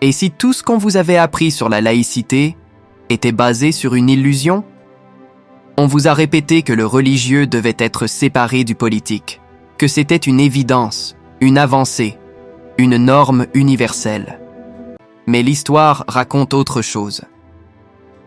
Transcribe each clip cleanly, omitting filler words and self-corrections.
Et si tout ce qu'on vous avait appris sur la laïcité était basé sur une illusion? On vous a répété que le religieux devait être séparé du politique, que c'était une évidence, une avancée, une norme universelle. Mais l'histoire raconte autre chose.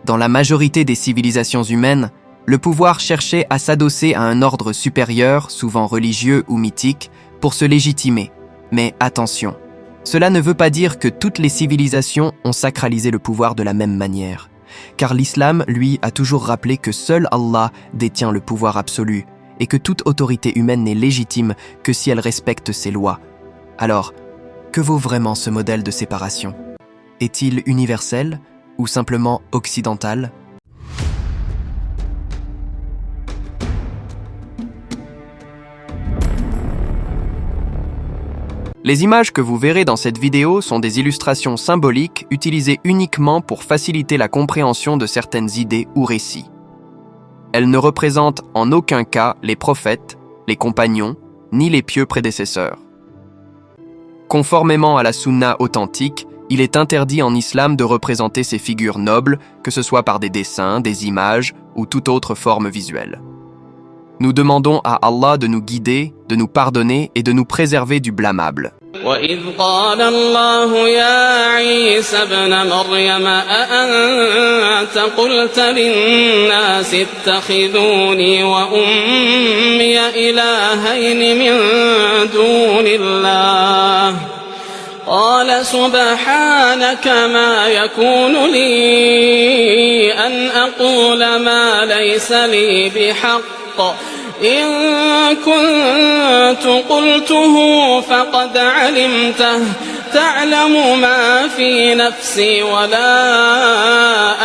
Dans la majorité des civilisations humaines, le pouvoir cherchait à s'adosser à un ordre supérieur, souvent religieux ou mythique, pour se légitimer. Mais attention, cela ne veut pas dire que toutes les civilisations ont sacralisé le pouvoir de la même manière. Car l'islam, lui, a toujours rappelé que seul Allah détient le pouvoir absolu et que toute autorité humaine n'est légitime que si elle respecte ses lois. Alors, que vaut vraiment ce modèle de séparation? Est-il universel ou simplement occidental? Les images que vous verrez dans cette vidéo sont des illustrations symboliques utilisées uniquement pour faciliter la compréhension de certaines idées ou récits. Elles ne représentent en aucun cas les prophètes, les compagnons, ni les pieux prédécesseurs. Conformément à la sunna authentique, il est interdit en islam de représenter ces figures nobles, que ce soit par des dessins, des images ou toute autre forme visuelle. Nous demandons à Allah de nous guider, de nous pardonner et de nous préserver du blâmable. وَإِذْ قَالَ اللَّهُ يَا عِيسَى ابْنَ مَرْيَمَ أَأَنْتَ قُلْتَ لِلنَّاسِ اتَّخِذُونِي وَأُمِّيَ إِلَٰهَيْنِ مِن دُونِ اللَّهِ قَالَ سُبْحَانَكَ مَا يَكُونُ لِي أَنْ أَقُولَ مَا لَيْسَ لِي بِحَقٍّ إِن كُنتُ قُلْتُهُ فَقَدْ عَلِمْتَهُ تَعْلَمُ مَا فِي نَفْسِي وَلَا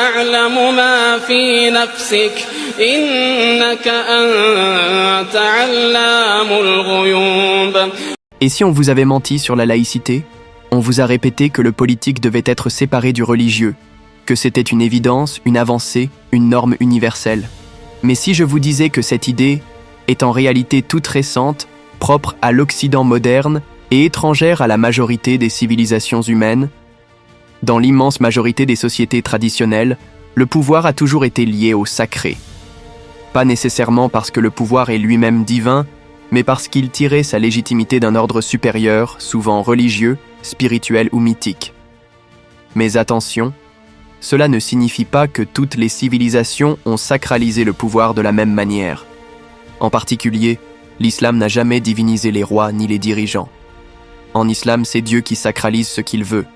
أَعْلَمُ مَا فِي نَفْسِكَ إِنَّكَ أَنْتَ عَلَّامُ الْغُيُوبِ. Et si on vous avait menti sur la laïcité? On vous a répété que le politique devait être séparé du religieux, que c'était une évidence, une avancée, une norme universelle. Mais si je vous disais que cette idée est en réalité toute récente, propre à l'Occident moderne et étrangère à la majorité des civilisations humaines, dans l'immense majorité des sociétés traditionnelles, le pouvoir a toujours été lié au sacré. Pas nécessairement parce que le pouvoir est lui-même divin, mais parce qu'il tirait sa légitimité d'un ordre supérieur, souvent religieux, spirituel ou mythique. Mais attention, cela ne signifie pas que toutes les civilisations ont sacralisé le pouvoir de la même manière. En particulier, l'islam n'a jamais divinisé les rois ni les dirigeants. En islam, c'est Dieu qui sacralise ce qu'il veut.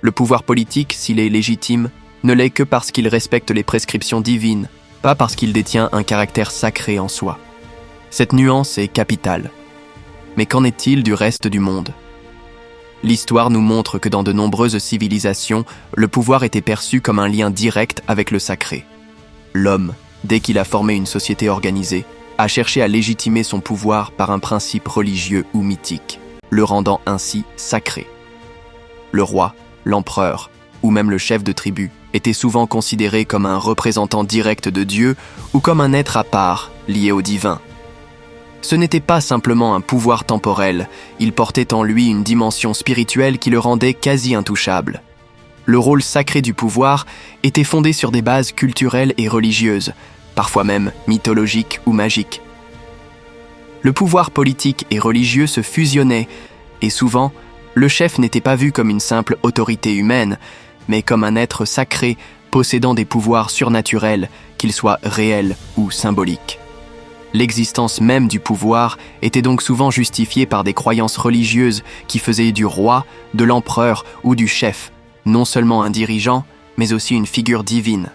Le pouvoir politique, s'il est légitime, ne l'est que parce qu'il respecte les prescriptions divines, pas parce qu'il détient un caractère sacré en soi. Cette nuance est capitale. Mais qu'en est-il du reste du monde? L'histoire nous montre que dans de nombreuses civilisations, le pouvoir était perçu comme un lien direct avec le sacré. L'homme, dès qu'il a formé une société organisée, a cherché à légitimer son pouvoir par un principe religieux ou mythique, le rendant ainsi sacré. Le roi, l'empereur ou même le chef de tribu était souvent considéré comme un représentant direct de Dieu ou comme un être à part, lié au divin. Ce n'était pas simplement un pouvoir temporel, il portait en lui une dimension spirituelle qui le rendait quasi intouchable. Le rôle sacré du pouvoir était fondé sur des bases culturelles et religieuses, parfois même mythologiques ou magiques. Le pouvoir politique et religieux se fusionnaient, et souvent, le chef n'était pas vu comme une simple autorité humaine, mais comme un être sacré possédant des pouvoirs surnaturels, qu'ils soient réels ou symboliques. L'existence même du pouvoir était donc souvent justifiée par des croyances religieuses qui faisaient du roi, de l'empereur ou du chef, non seulement un dirigeant, mais aussi une figure divine.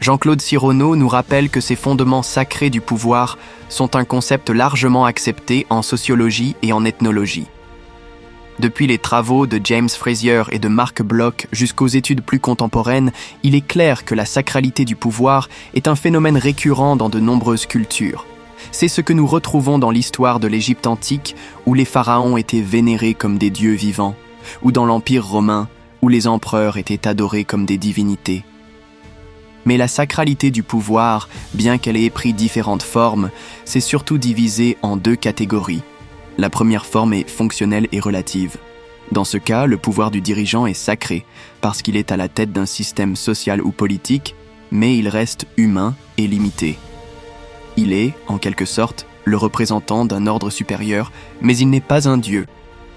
Jean-Claude Sirono nous rappelle que ces fondements sacrés du pouvoir sont un concept largement accepté en sociologie et en ethnologie. Depuis les travaux de James Frazier et de Mark Bloch jusqu'aux études plus contemporaines, il est clair que la sacralité du pouvoir est un phénomène récurrent dans de nombreuses cultures. C'est ce que nous retrouvons dans l'histoire de l'Égypte antique, où les pharaons étaient vénérés comme des dieux vivants, ou dans l'Empire romain, où les empereurs étaient adorés comme des divinités. Mais la sacralité du pouvoir, bien qu'elle ait pris différentes formes, s'est surtout divisée en deux catégories. La première forme est fonctionnelle et relative. Dans ce cas, le pouvoir du dirigeant est sacré, parce qu'il est à la tête d'un système social ou politique, mais il reste humain et limité. Il est, en quelque sorte, le représentant d'un ordre supérieur, mais il n'est pas un dieu.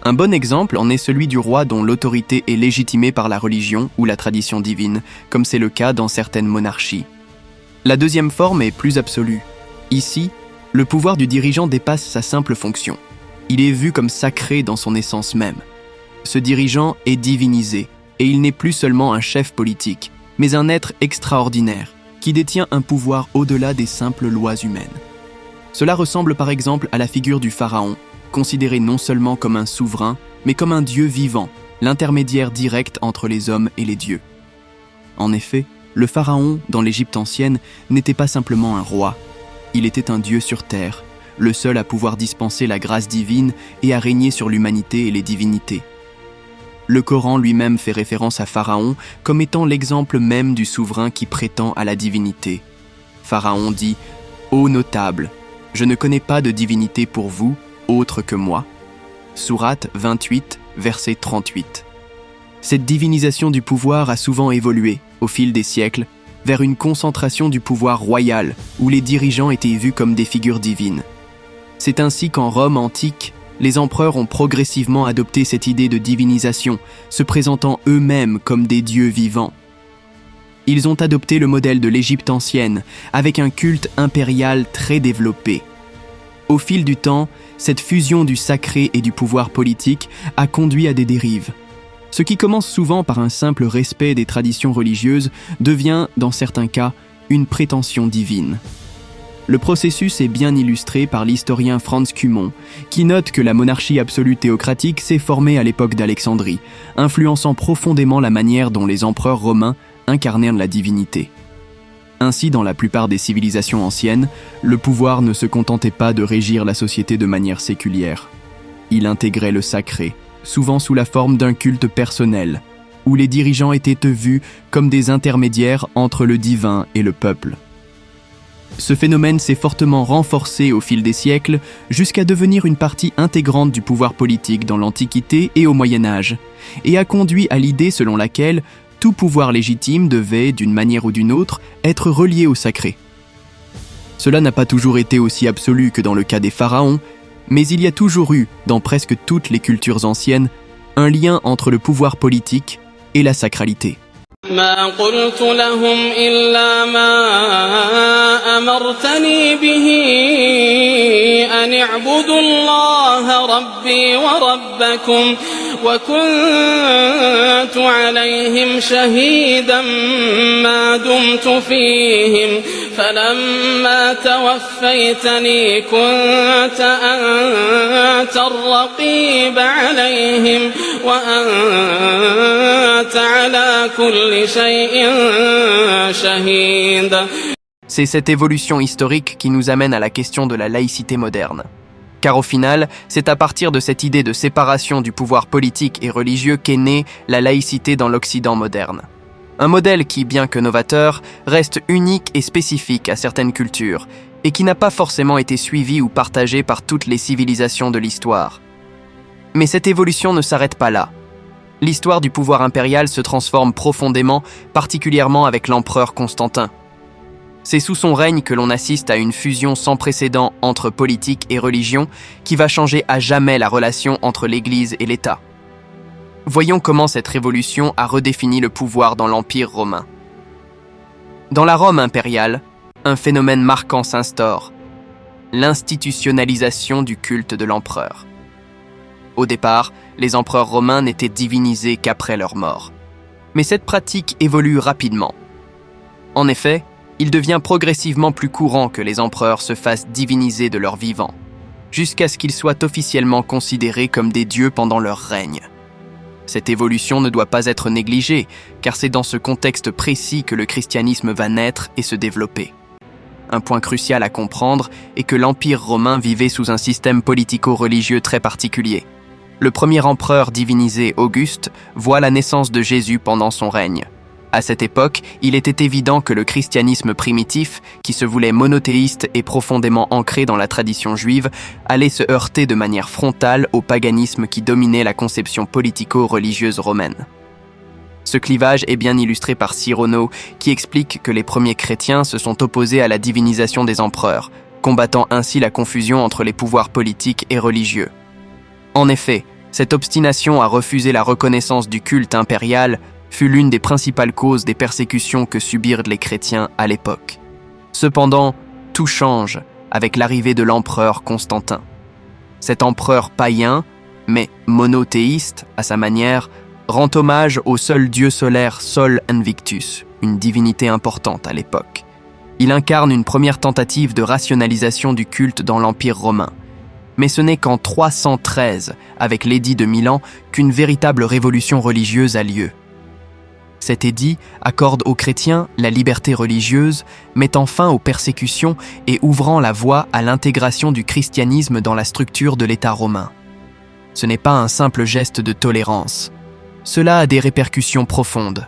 Un bon exemple en est celui du roi dont l'autorité est légitimée par la religion ou la tradition divine, comme c'est le cas dans certaines monarchies. La deuxième forme est plus absolue. Ici, le pouvoir du dirigeant dépasse sa simple fonction. Il est vu comme sacré dans son essence même. Ce dirigeant est divinisé, et il n'est plus seulement un chef politique, mais un être extraordinaire, qui détient un pouvoir au-delà des simples lois humaines. Cela ressemble par exemple à la figure du pharaon, considéré non seulement comme un souverain, mais comme un dieu vivant, l'intermédiaire direct entre les hommes et les dieux. En effet, le pharaon, dans l'Égypte ancienne, n'était pas simplement un roi, il était un dieu sur terre, le seul à pouvoir dispenser la grâce divine et à régner sur l'humanité et les divinités. Le Coran lui-même fait référence à Pharaon comme étant l'exemple même du souverain qui prétend à la divinité. Pharaon dit « Ô notables, je ne connais pas de divinité pour vous, autre que moi. » Sourate 28, verset 38. Cette divinisation du pouvoir a souvent évolué, au fil des siècles, vers une concentration du pouvoir royal, où les dirigeants étaient vus comme des figures divines. C'est ainsi qu'en Rome antique, les empereurs ont progressivement adopté cette idée de divinisation, se présentant eux-mêmes comme des dieux vivants. Ils ont adopté le modèle de l'Égypte ancienne, avec un culte impérial très développé. Au fil du temps, cette fusion du sacré et du pouvoir politique a conduit à des dérives. Ce qui commence souvent par un simple respect des traditions religieuses devient, dans certains cas, une prétention divine. Le processus est bien illustré par l'historien Franz Cumont, qui note que la monarchie absolue théocratique s'est formée à l'époque d'Alexandrie, influençant profondément la manière dont les empereurs romains incarnèrent la divinité. Ainsi, dans la plupart des civilisations anciennes, le pouvoir ne se contentait pas de régir la société de manière séculière. Il intégrait le sacré, souvent sous la forme d'un culte personnel, où les dirigeants étaient vus comme des intermédiaires entre le divin et le peuple. Ce phénomène s'est fortement renforcé au fil des siècles jusqu'à devenir une partie intégrante du pouvoir politique dans l'Antiquité et au Moyen-Âge, et a conduit à l'idée selon laquelle tout pouvoir légitime devait, d'une manière ou d'une autre, être relié au sacré. Cela n'a pas toujours été aussi absolu que dans le cas des pharaons, mais il y a toujours eu, dans presque toutes les cultures anciennes, un lien entre le pouvoir politique et la sacralité. ما قلت لهم إلا ما أمرتني به أن اعبدوا الله ربي وربكم وكنت عليهم شهيدا ما دمت فيهم فلما توفيتني كنت أنت الرقيب عليهم وأنت على كل شيء شهيد. C'est cette évolution historique qui nous amène à la question de la laïcité moderne. Car au final, c'est à partir de cette idée de séparation du pouvoir politique et religieux qu'est née la laïcité dans l'Occident moderne. Un modèle qui, bien que novateur, reste unique et spécifique à certaines cultures, et qui n'a pas forcément été suivi ou partagé par toutes les civilisations de l'histoire. Mais cette évolution ne s'arrête pas là. L'histoire du pouvoir impérial se transforme profondément, particulièrement avec l'empereur Constantin. C'est sous son règne que l'on assiste à une fusion sans précédent entre politique et religion qui va changer à jamais la relation entre l'Église et l'État. Voyons comment cette révolution a redéfini le pouvoir dans l'Empire romain. Dans la Rome impériale, un phénomène marquant s'instaure, l'institutionnalisation du culte de l'empereur. Au départ, les empereurs romains n'étaient divinisés qu'après leur mort. Mais cette pratique évolue rapidement. En effet, il devient progressivement plus courant que les empereurs se fassent diviniser de leur vivant, jusqu'à ce qu'ils soient officiellement considérés comme des dieux pendant leur règne. Cette évolution ne doit pas être négligée, car c'est dans ce contexte précis que le christianisme va naître et se développer. Un point crucial à comprendre est que l'Empire romain vivait sous un système politico-religieux très particulier. Le premier empereur divinisé, Auguste, voit la naissance de Jésus pendant son règne. À cette époque, il était évident que le christianisme primitif, qui se voulait monothéiste et profondément ancré dans la tradition juive, allait se heurter de manière frontale au paganisme qui dominait la conception politico-religieuse romaine. Ce clivage est bien illustré par Cyrano, qui explique que les premiers chrétiens se sont opposés à la divinisation des empereurs, combattant ainsi la confusion entre les pouvoirs politiques et religieux. En effet, cette obstination à refuser la reconnaissance du culte impérial fut l'une des principales causes des persécutions que subirent les chrétiens à l'époque. Cependant, tout change avec l'arrivée de l'empereur Constantin. Cet empereur païen, mais monothéiste à sa manière, rend hommage au seul dieu solaire Sol Invictus, une divinité importante à l'époque. Il incarne une première tentative de rationalisation du culte dans l'Empire romain. Mais ce n'est qu'en 313, avec l'édit de Milan, qu'une véritable révolution religieuse a lieu. Cet édit accorde aux chrétiens la liberté religieuse, mettant fin aux persécutions et ouvrant la voie à l'intégration du christianisme dans la structure de l'État romain. Ce n'est pas un simple geste de tolérance. Cela a des répercussions profondes.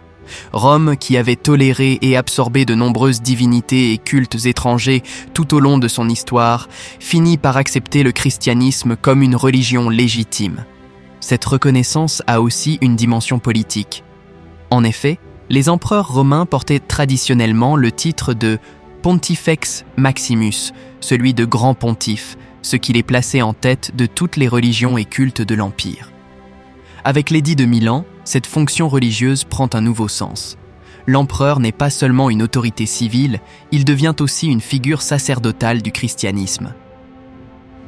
Rome, qui avait toléré et absorbé de nombreuses divinités et cultes étrangers tout au long de son histoire, finit par accepter le christianisme comme une religion légitime. Cette reconnaissance a aussi une dimension politique. En effet, les empereurs romains portaient traditionnellement le titre de Pontifex Maximus, celui de grand pontife, ce qui les plaçait en tête de toutes les religions et cultes de l'Empire. Avec l'édit de Milan, cette fonction religieuse prend un nouveau sens. L'empereur n'est pas seulement une autorité civile, il devient aussi une figure sacerdotale du christianisme.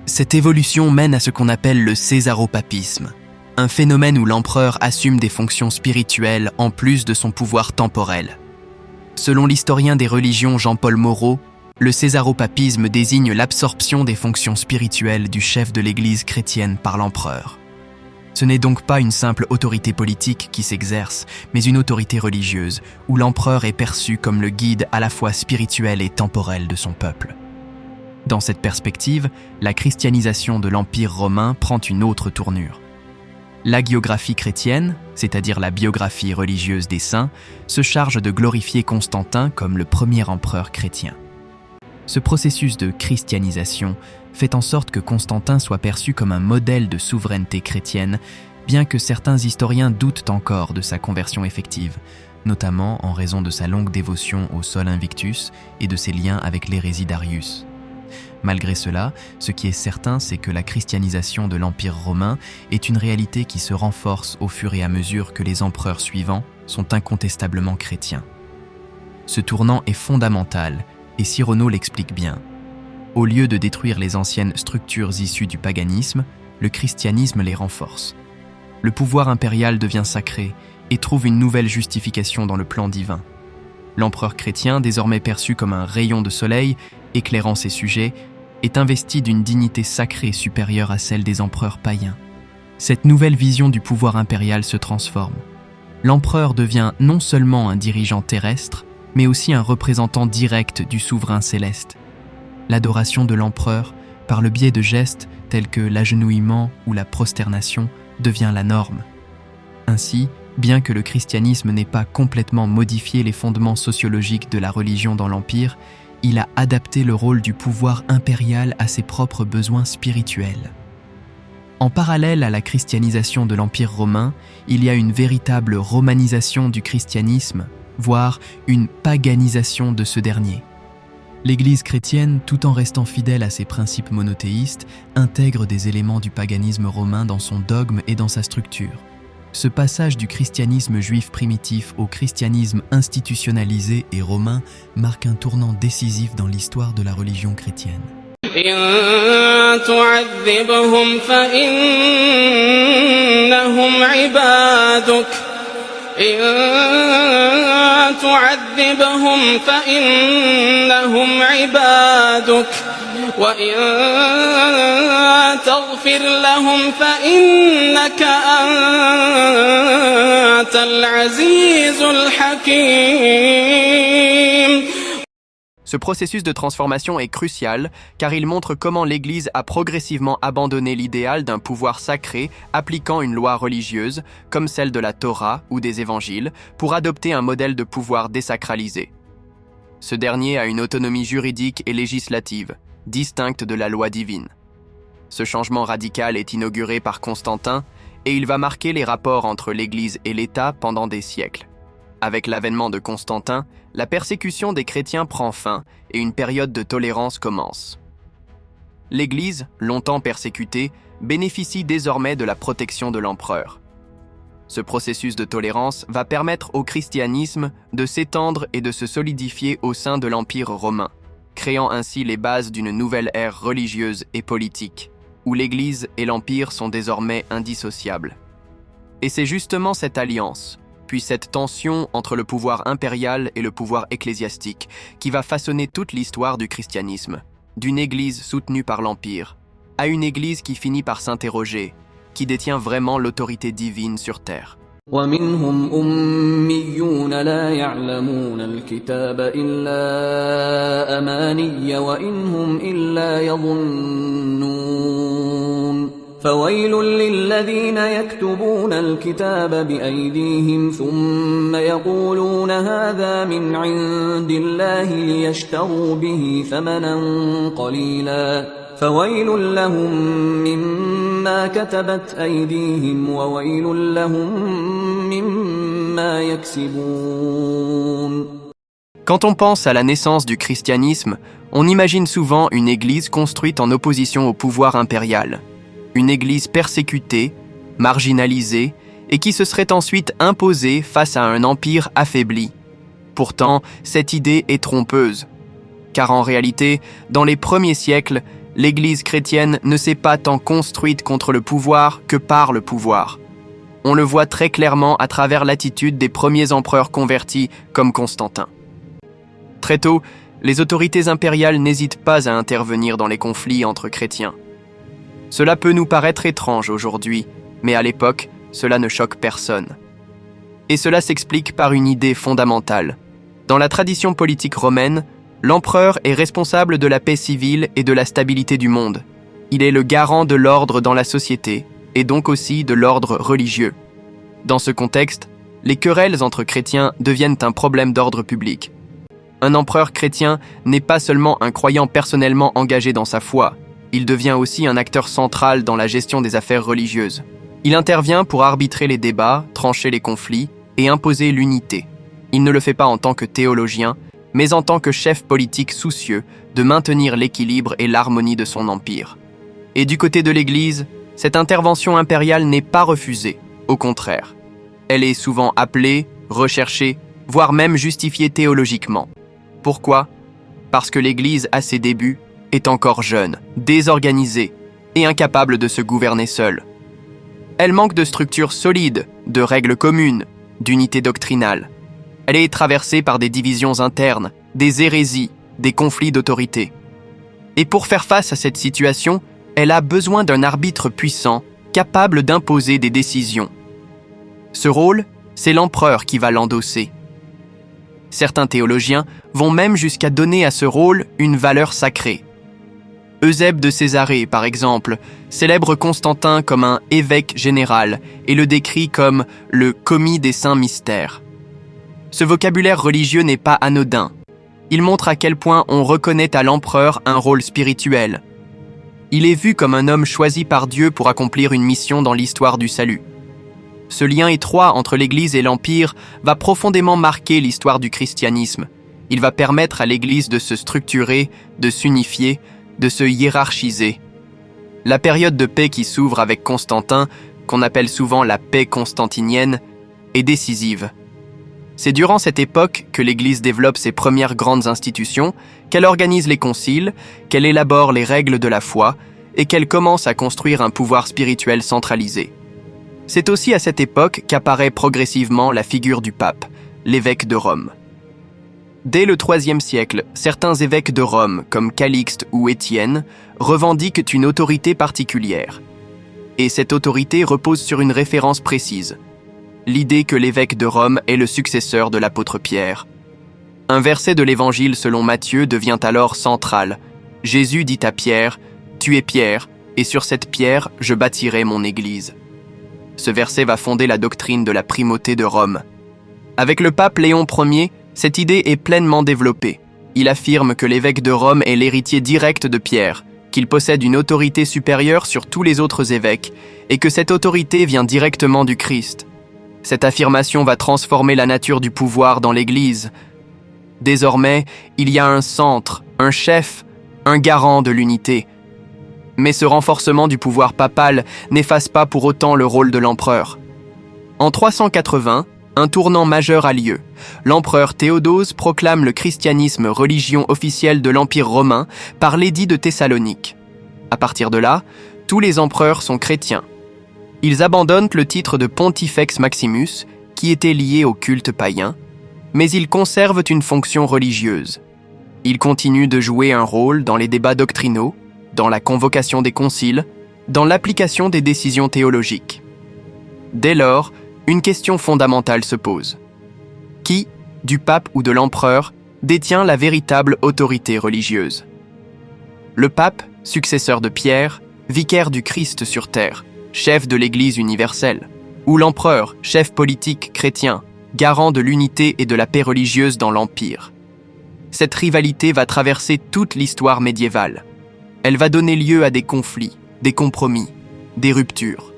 Cette évolution mène à ce qu'on appelle le césaropapisme, un phénomène où l'empereur assume des fonctions spirituelles en plus de son pouvoir temporel. Selon l'historien des religions Jean-Paul Moreau, le césaropapisme désigne l'absorption des fonctions spirituelles du chef de l'Église chrétienne par l'empereur. Ce n'est donc pas une simple autorité politique qui s'exerce, mais une autorité religieuse, où l'empereur est perçu comme le guide à la fois spirituel et temporel de son peuple. Dans cette perspective, la christianisation de l'Empire romain prend une autre tournure. L'hagiographie chrétienne, c'est-à-dire la biographie religieuse des saints, se charge de glorifier Constantin comme le premier empereur chrétien. Ce processus de christianisation fait en sorte que Constantin soit perçu comme un modèle de souveraineté chrétienne, bien que certains historiens doutent encore de sa conversion effective, notamment en raison de sa longue dévotion au Sol Invictus et de ses liens avec l'hérésie d'Arius. Malgré cela, ce qui est certain, c'est que la christianisation de l'Empire romain est une réalité qui se renforce au fur et à mesure que les empereurs suivants sont incontestablement chrétiens. Ce tournant est fondamental, et Cyrano l'explique bien. Au lieu de détruire les anciennes structures issues du paganisme, le christianisme les renforce. Le pouvoir impérial devient sacré et trouve une nouvelle justification dans le plan divin. L'empereur chrétien, désormais perçu comme un rayon de soleil, éclairant ses sujets, est investi d'une dignité sacrée supérieure à celle des empereurs païens. Cette nouvelle vision du pouvoir impérial se transforme. L'empereur devient non seulement un dirigeant terrestre, mais aussi un représentant direct du souverain céleste. L'adoration de l'empereur, par le biais de gestes tels que l'agenouillement ou la prosternation, devient la norme. Ainsi, bien que le christianisme n'ait pas complètement modifié les fondements sociologiques de la religion dans l'Empire, il a adapté le rôle du pouvoir impérial à ses propres besoins spirituels. En parallèle à la christianisation de l'Empire romain, il y a une véritable romanisation du christianisme, voire une paganisation de ce dernier. L'Église chrétienne, tout en restant fidèle à ses principes monothéistes, intègre des éléments du paganisme romain dans son dogme et dans sa structure. Ce passage du christianisme juif primitif au christianisme institutionnalisé et romain marque un tournant décisif dans l'histoire de la religion chrétienne. إن تعذبهم فإنهم عبادك إن تعذبهم فإنهم عبادك وإن تغفر لهم فإنك أنت العزيز الحكيم. Ce processus de transformation est crucial car il montre comment l'Église a progressivement abandonné l'idéal d'un pouvoir sacré appliquant une loi religieuse, comme celle de la Torah ou des Évangiles, pour adopter un modèle de pouvoir désacralisé. Ce dernier a une autonomie juridique et législative, distincte de la loi divine. Ce changement radical est inauguré par Constantin et il va marquer les rapports entre l'Église et l'État pendant des siècles. Avec l'avènement de Constantin, la persécution des chrétiens prend fin et une période de tolérance commence. L'Église, longtemps persécutée, bénéficie désormais de la protection de l'empereur. Ce processus de tolérance va permettre au christianisme de s'étendre et de se solidifier au sein de l'Empire romain, créant ainsi les bases d'une nouvelle ère religieuse et politique, où l'Église et l'Empire sont désormais indissociables. Et c'est justement cette alliance, puis cette tension entre le pouvoir impérial et le pouvoir ecclésiastique, qui va façonner toute l'histoire du christianisme, d'une Église soutenue par l'Empire, à une Église qui finit par s'interroger, qui détient vraiment l'autorité divine sur terre. ومنهم أميون لا يعلمون الكتاب إلا أماني وإن هم إلا يظنون فويل للذين يكتبون الكتاب بأيديهم ثم يقولون هذا من عند الله ليشتروا به ثمنا قليلا فويل لهم مما كتبت أيديهم وويل لهم مما يكسبون. Quand on pense à la naissance du christianisme, on imagine souvent une église construite en opposition au pouvoir impérial. Une église persécutée, marginalisée, et qui se serait ensuite imposée face à un empire affaibli. Pourtant, cette idée est trompeuse. Car en réalité, dans les premiers siècles, l'Église chrétienne ne s'est pas tant construite contre le pouvoir que par le pouvoir. On le voit très clairement à travers l'attitude des premiers empereurs convertis comme Constantin. Très tôt, les autorités impériales n'hésitent pas à intervenir dans les conflits entre chrétiens. Cela peut nous paraître étrange aujourd'hui, mais à l'époque, cela ne choque personne. Et cela s'explique par une idée fondamentale. Dans la tradition politique romaine, l'empereur est responsable de la paix civile et de la stabilité du monde. Il est le garant de l'ordre dans la société, et donc aussi de l'ordre religieux. Dans ce contexte, les querelles entre chrétiens deviennent un problème d'ordre public. Un empereur chrétien n'est pas seulement un croyant personnellement engagé dans sa foi, il devient aussi un acteur central dans la gestion des affaires religieuses. Il intervient pour arbitrer les débats, trancher les conflits et imposer l'unité. Il ne le fait pas en tant que théologien, mais en tant que chef politique soucieux de maintenir l'équilibre et l'harmonie de son empire. Et du côté de l'Église, cette intervention impériale n'est pas refusée, au contraire. Elle est souvent appelée, recherchée, voire même justifiée théologiquement. Pourquoi ? Parce que l'Église, à ses débuts, est encore jeune, désorganisée et incapable de se gouverner seule. Elle manque de structures solides, de règles communes, d'unité doctrinale. Elle est traversée par des divisions internes, des hérésies, des conflits d'autorité. Et pour faire face à cette situation, elle a besoin d'un arbitre puissant, capable d'imposer des décisions. Ce rôle, c'est l'empereur qui va l'endosser. Certains théologiens vont même jusqu'à donner à ce rôle une valeur sacrée. Eusèbe de Césarée, par exemple, célèbre Constantin comme un évêque général et le décrit comme le commis des saints mystères. Ce vocabulaire religieux n'est pas anodin. Il montre à quel point on reconnaît à l'empereur un rôle spirituel. Il est vu comme un homme choisi par Dieu pour accomplir une mission dans l'histoire du salut. Ce lien étroit entre l'Église et l'Empire va profondément marquer l'histoire du christianisme. Il va permettre à l'Église de se structurer, de s'unifier, de se hiérarchiser. La période de paix qui s'ouvre avec Constantin, qu'on appelle souvent la paix constantinienne, est décisive. C'est durant cette époque que l'Église développe ses premières grandes institutions, qu'elle organise les conciles, qu'elle élabore les règles de la foi et qu'elle commence à construire un pouvoir spirituel centralisé. C'est aussi à cette époque qu'apparaît progressivement la figure du pape, l'évêque de Rome. Dès le IIIe siècle, certains évêques de Rome, comme Calixte ou Étienne, revendiquent une autorité particulière. Et cette autorité repose sur une référence précise. L'idée que l'évêque de Rome est le successeur de l'apôtre Pierre. Un verset de l'Évangile selon Matthieu devient alors central. Jésus dit à Pierre, « Tu es Pierre, et sur cette pierre, je bâtirai mon Église. » Ce verset va fonder la doctrine de la primauté de Rome. Avec le pape Léon Ier, cette idée est pleinement développée. Il affirme que l'évêque de Rome est l'héritier direct de Pierre, qu'il possède une autorité supérieure sur tous les autres évêques, et que cette autorité vient directement du Christ. Cette affirmation va transformer la nature du pouvoir dans l'Église. Désormais, il y a un centre, un chef, un garant de l'unité. Mais ce renforcement du pouvoir papal n'efface pas pour autant le rôle de l'empereur. En 380, un tournant majeur a lieu. L'empereur Théodose proclame le christianisme religion officielle de l'Empire romain par l'édit de Thessalonique. À partir de là, tous les empereurs sont chrétiens. Ils abandonnent le titre de Pontifex Maximus, qui était lié au culte païen, mais ils conservent une fonction religieuse. Ils continuent de jouer un rôle dans les débats doctrinaux, dans la convocation des conciles, dans l'application des décisions théologiques. Dès lors, une question fondamentale se pose. Qui, du pape ou de l'empereur, détient la véritable autorité religieuse? Le pape, successeur de Pierre, vicaire du Christ sur terre, chef de l'Église universelle, ou l'empereur, chef politique chrétien, garant de l'unité et de la paix religieuse dans l'Empire. Cette rivalité va traverser toute l'histoire médiévale. Elle va donner lieu à des conflits, des compromis, des ruptures.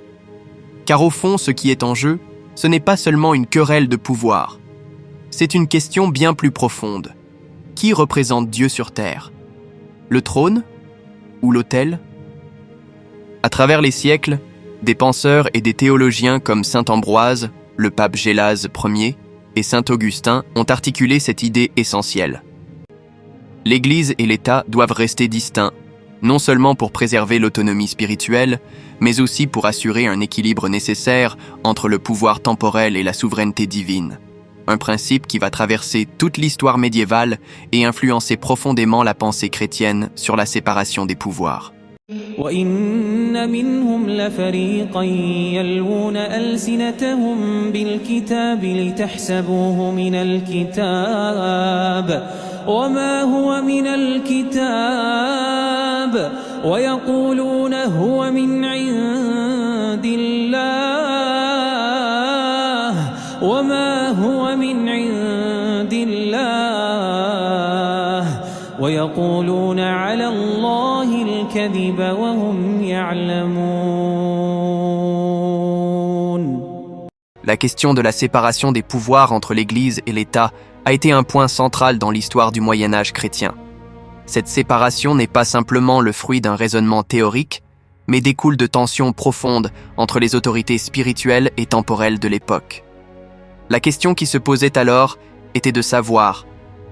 Car au fond, ce qui est en jeu, ce n'est pas seulement une querelle de pouvoir. C'est une question bien plus profonde. Qui représente Dieu sur terre? Le trône ou l'autel? À travers les siècles, des penseurs et des théologiens comme saint Ambroise, le pape Gélase Ier et saint Augustin ont articulé cette idée essentielle. L'Église et l'État doivent rester distincts, non seulement pour préserver l'autonomie spirituelle, mais aussi pour assurer un équilibre nécessaire entre le pouvoir temporel et la souveraineté divine. Un principe qui va traverser toute l'histoire médiévale et influencer profondément la pensée chrétienne sur la séparation des pouvoirs. وَإِنَّ مِنْهُمْ لَفَرِيقًا يَلْوُونَ أَلْسِنَتَهُمْ بِالْكِتَابِ لِتَحْسَبُوهُ مِنَ الْكِتَابِ وَمَا هُوَ مِنَ الْكِتَابِ وَيَقُولُونَ هُوَ مِنْ عِنْدِ اللَّهِ وَمَا هُوَ مِنْ عِنْدِ اللَّهِ وَيَقُولُونَ عَلَى اللَّهِ الْكَذِبَ وَهُمْ يَعْلَمُونَ. La question de la séparation des pouvoirs entre l'Église et l'État a été un point central dans l'histoire du Moyen-Âge chrétien. Cette séparation n'est pas simplement le fruit d'un raisonnement théorique, mais découle de tensions profondes entre les autorités spirituelles et temporelles de l'époque. La question qui se posait alors était de savoir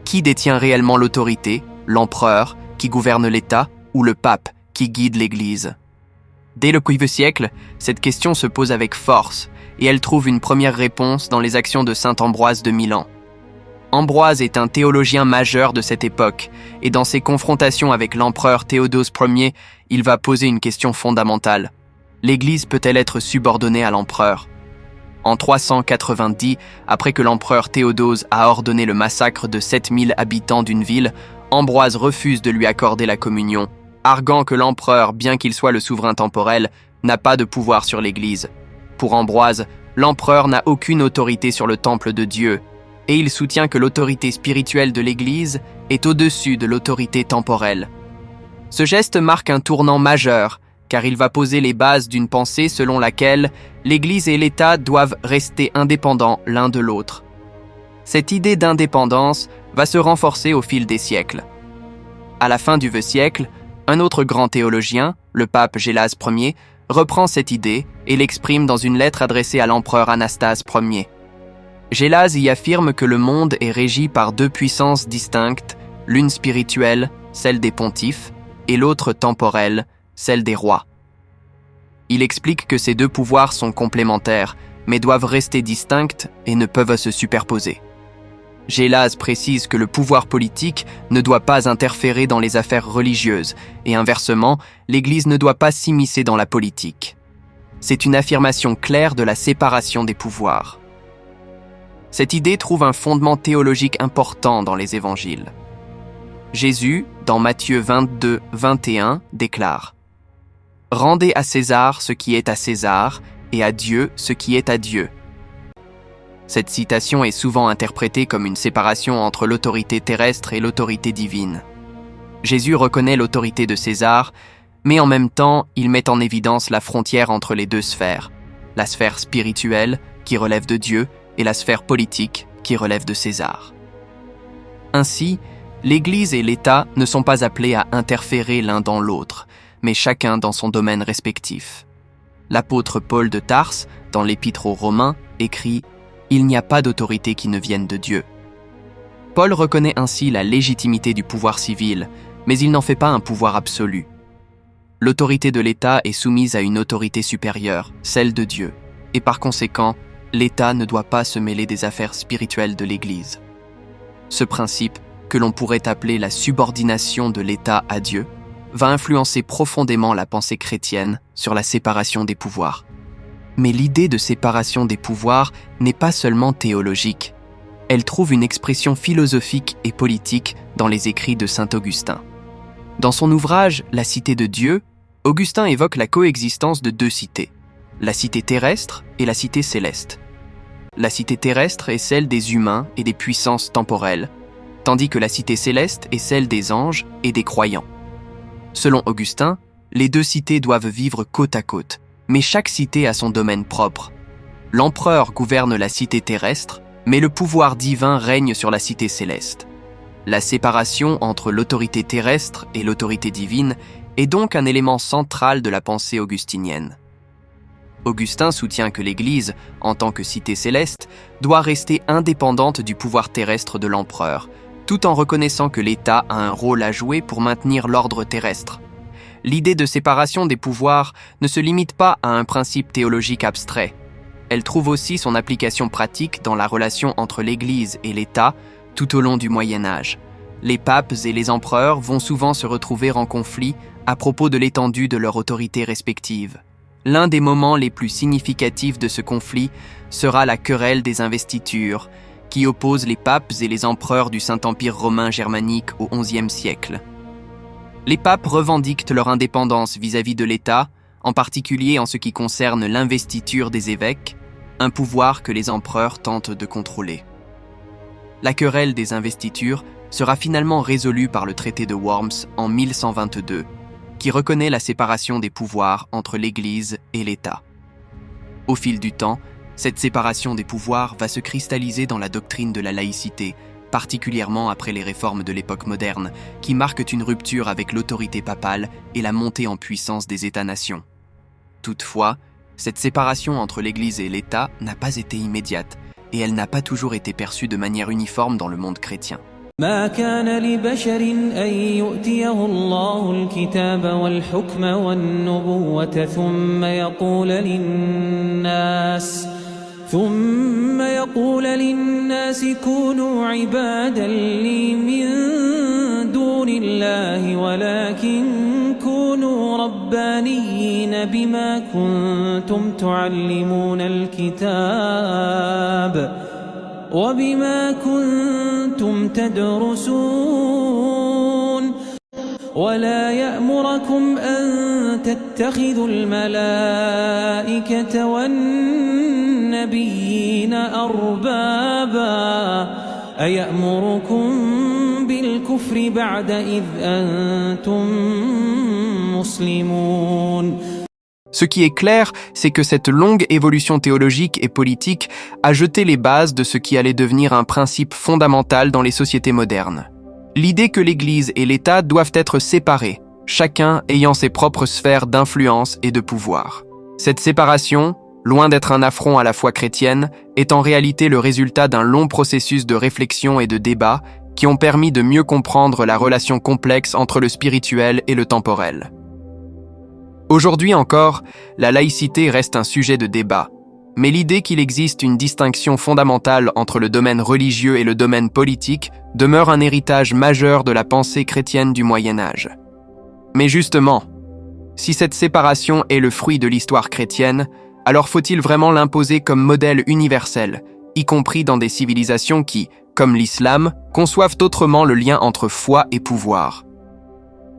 qui détient réellement l'autorité, l'empereur qui gouverne l'État ou le pape qui guide l'Église. Dès le IVe siècle, cette question se pose avec force et elle trouve une première réponse dans les actions de saint Ambroise de Milan. Ambroise est un théologien majeur de cette époque et dans ses confrontations avec l'empereur Théodose Ier, il va poser une question fondamentale. L'Église peut-elle être subordonnée à l'empereur? En 390, après que l'empereur Théodose a ordonné le massacre de 7000 habitants d'une ville, Ambroise refuse de lui accorder la communion, arguant que l'empereur, bien qu'il soit le souverain temporel, n'a pas de pouvoir sur l'Église. Pour Ambroise, l'empereur n'a aucune autorité sur le temple de Dieu, et il soutient que l'autorité spirituelle de l'Église est au-dessus de l'autorité temporelle. Ce geste marque un tournant majeur, car il va poser les bases d'une pensée selon laquelle l'Église et l'État doivent rester indépendants l'un de l'autre. Cette idée d'indépendance va se renforcer au fil des siècles. À la fin du XIe siècle, un autre grand théologien, le pape Gélase Ier, reprend cette idée et l'exprime dans une lettre adressée à l'empereur Anastase Ier. Gélase y affirme que le monde est régi par deux puissances distinctes, l'une spirituelle, celle des pontifes, et l'autre temporelle, celle des rois. Il explique que ces deux pouvoirs sont complémentaires, mais doivent rester distincts et ne peuvent se superposer. Gélase précise que le pouvoir politique ne doit pas interférer dans les affaires religieuses, et inversement, l'Église ne doit pas s'immiscer dans la politique. C'est une affirmation claire de la séparation des pouvoirs. Cette idée trouve un fondement théologique important dans les évangiles. Jésus, dans Matthieu 22, 21, déclare « Rendez à César ce qui est à César, et à Dieu ce qui est à Dieu. » Cette citation est souvent interprétée comme une séparation entre l'autorité terrestre et l'autorité divine. Jésus reconnaît l'autorité de César, mais en même temps, il met en évidence la frontière entre les deux sphères, la sphère spirituelle, qui relève de Dieu, et la sphère politique, qui relève de César. Ainsi, l'Église et l'État ne sont pas appelés à interférer l'un dans l'autre, mais chacun dans son domaine respectif. L'apôtre Paul de Tarse, dans l'Épître aux Romains, écrit « Il n'y a pas d'autorité qui ne vienne de Dieu ». Paul reconnaît ainsi la légitimité du pouvoir civil, mais il n'en fait pas un pouvoir absolu. L'autorité de l'État est soumise à une autorité supérieure, celle de Dieu, et par conséquent, l'État ne doit pas se mêler des affaires spirituelles de l'Église. Ce principe, que l'on pourrait appeler la subordination de l'État à Dieu, va influencer profondément la pensée chrétienne sur la séparation des pouvoirs. Mais l'idée de séparation des pouvoirs n'est pas seulement théologique. Elle trouve une expression philosophique et politique dans les écrits de saint Augustin. Dans son ouvrage « La cité de Dieu », Augustin évoque la coexistence de deux cités, la cité terrestre et la cité céleste. La cité terrestre est celle des humains et des puissances temporelles, tandis que la cité céleste est celle des anges et des croyants. Selon Augustin, les deux cités doivent vivre côte à côte, mais chaque cité a son domaine propre. L'empereur gouverne la cité terrestre, mais le pouvoir divin règne sur la cité céleste. La séparation entre l'autorité terrestre et l'autorité divine est donc un élément central de la pensée augustinienne. Augustin soutient que l'Église, en tant que cité céleste, doit rester indépendante du pouvoir terrestre de l'empereur, tout en reconnaissant que l'État a un rôle à jouer pour maintenir l'ordre terrestre. L'idée de séparation des pouvoirs ne se limite pas à un principe théologique abstrait. Elle trouve aussi son application pratique dans la relation entre l'Église et l'État tout au long du Moyen Âge. Les papes et les empereurs vont souvent se retrouver en conflit à propos de l'étendue de leur autorité respective. L'un des moments les plus significatifs de ce conflit sera la querelle des investitures, qui oppose les papes et les empereurs du Saint-Empire romain germanique au XIe siècle. Les papes revendiquent leur indépendance vis-à-vis de l'État, en particulier en ce qui concerne l'investiture des évêques, un pouvoir que les empereurs tentent de contrôler. La querelle des investitures sera finalement résolue par le traité de Worms en 1122, qui reconnaît la séparation des pouvoirs entre l'Église et l'État. Au fil du temps, cette séparation des pouvoirs va se cristalliser dans la doctrine de la laïcité, particulièrement après les réformes de l'époque moderne, qui marquent une rupture avec l'autorité papale et la montée en puissance des États-nations. Toutefois, cette séparation entre l'Église et l'État n'a pas été immédiate, et elle n'a pas toujours été perçue de manière uniforme dans le monde chrétien. ما كان لبشر أن يؤتيه الله الكتاب والحكم والنبوة ثم يقول للناس كونوا عبادا لي من دون الله ولكن كونوا ربانيين بما كنتم تعلمون الكتاب وبما كنتم تدرسون ولا يأمركم أن تتخذوا الملائكة والنبيين أربابا أيأمركم بالكفر بعد إذ أنتم مسلمون. Ce qui est clair, c'est que cette longue évolution théologique et politique a jeté les bases de ce qui allait devenir un principe fondamental dans les sociétés modernes. L'idée que l'Église et l'État doivent être séparés, chacun ayant ses propres sphères d'influence et de pouvoir. Cette séparation, loin d'être un affront à la foi chrétienne, est en réalité le résultat d'un long processus de réflexion et de débat qui ont permis de mieux comprendre la relation complexe entre le spirituel et le temporel. Aujourd'hui encore, la laïcité reste un sujet de débat, mais l'idée qu'il existe une distinction fondamentale entre le domaine religieux et le domaine politique demeure un héritage majeur de la pensée chrétienne du Moyen Âge. Mais justement, si cette séparation est le fruit de l'histoire chrétienne, alors faut-il vraiment l'imposer comme modèle universel, y compris dans des civilisations qui, comme l'islam, conçoivent autrement le lien entre foi et pouvoir.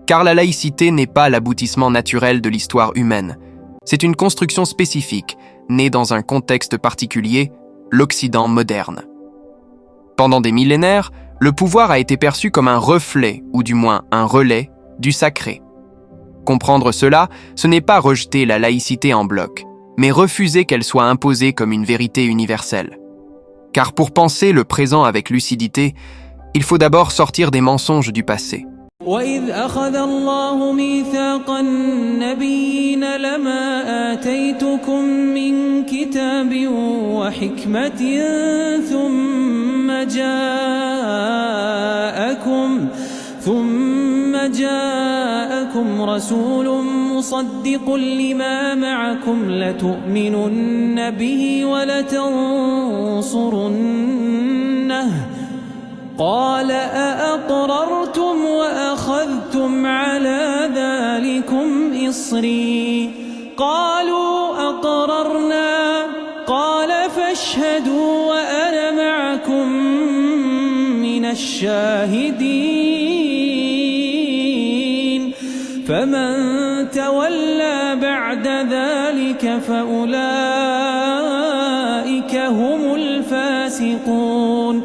Car la laïcité n'est pas l'aboutissement naturel de l'histoire humaine. C'est une construction spécifique, née dans un contexte particulier, l'Occident moderne. Pendant des millénaires, le pouvoir a été perçu comme un reflet, ou du moins un relais, du sacré. Comprendre cela, ce n'est pas rejeter la laïcité en bloc, mais refuser qu'elle soit imposée comme une vérité universelle. Car pour penser le présent avec lucidité, il faut d'abord sortir des mensonges du passé. وإذ أخذ الله ميثاق النبيين لما آتيتكم من كتاب وحكمة ثم جاءكم رسول مصدق لما معكم لتؤمنن به ولتنصرنه قال أأقررتم وأخذتم على ذلكم إصري قالوا أقررنا قال فاشهدوا وأنا معكم من الشاهدين فمن تولى بعد ذلك فأولئك هم الفاسقون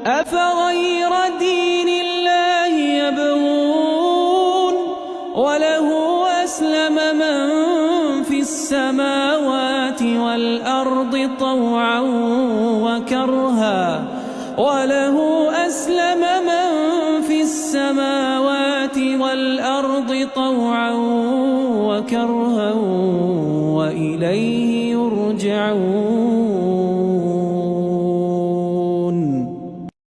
أفغير دين الله يبغون وله أسلم من في السماوات والأرض طوعا وكرها وإليه يرجعون